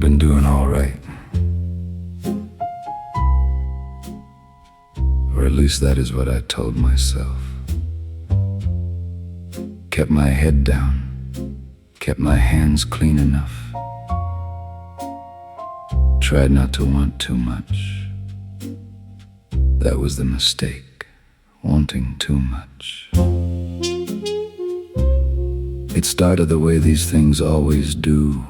been doing all right. Or at least that is what I told myself. Kept my head down, kept my hands clean enough. Tried not to want too much. That was the mistake, wanting too much. It started the way these things always do.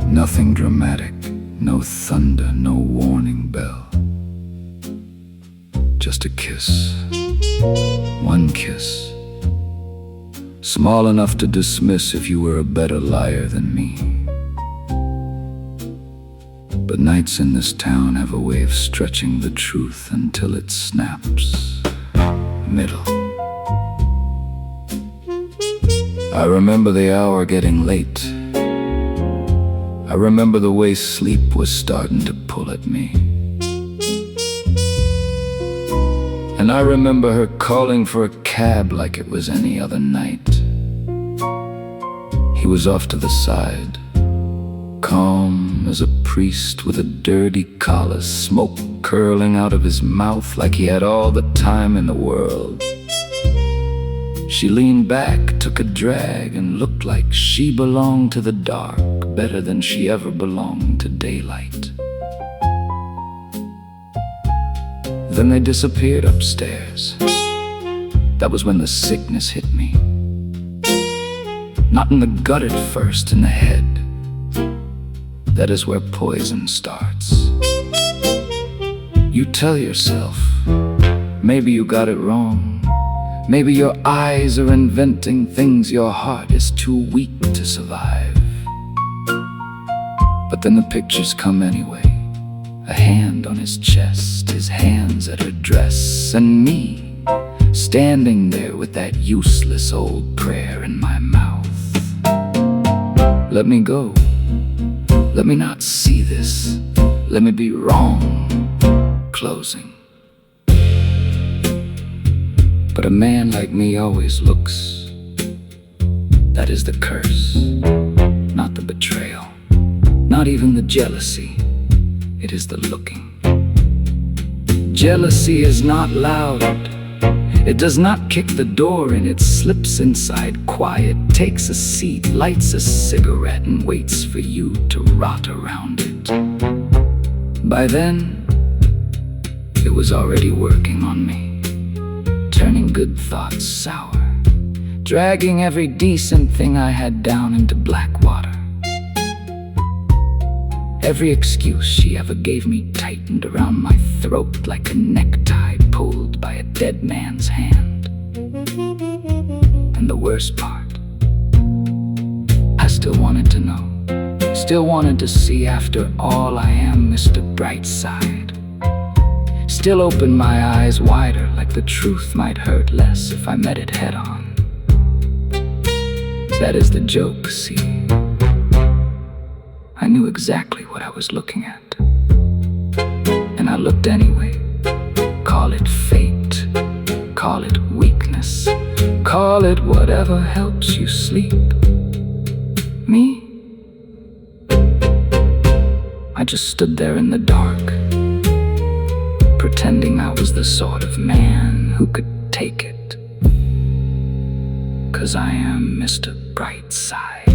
Nothing dramatic, no thunder, no warning bell. Just a kiss, one kiss, small enough to dismiss if you were a better liar than me. But nights in this town have a way of stretching the truth until it snaps. Middle. I remember the hour getting late. I remember the way sleep was starting to pull at me. And I remember her calling for a cab like it was any other night. He was off to the side, calm as a priest with a dirty collar, smoke curling out of his mouth like he had all the time in the world. She leaned back, took a drag, and looked like she belonged to the dark better than she ever belonged to daylight. Then they disappeared upstairs. That was when the sickness hit me. Not in the gut at first, in the head. That is where poison starts. You tell yourself, maybe you got it wrong. Maybe your eyes are inventing things your heart is too weak to survive. But then the pictures come anyway. A hand on his chest, his hands at her dress, and me standing there with that useless old prayer in my mouth. Let me go. Let me not see this. Let me be wrong. Closing. But a man like me always looks. That is the curse, not the betrayal, not even the jealousy. It is the looking. Jealousy is not loud. It does not kick the door in. It slips inside quiet, takes a seat, lights a cigarette, and waits for you to rot around it. By then, it was already working on me. Turning good thoughts sour, dragging every decent thing I had down into black water. Every excuse she ever gave me tightened around my throat like a necktie pulled by a dead man's hand. And the worst part, I still wanted to know, still wanted to see after all I am Mr. Brightside. Still open my eyes wider, like the truth might hurt less if I met it head on. That is the joke, see. I knew exactly what I was looking at. And I looked anyway. Call it fate, call it weakness, call it whatever helps you sleep. Me? I just stood there in the dark, pretending I was the sort of man who could take it. 'Cause I am Mr. Brightside.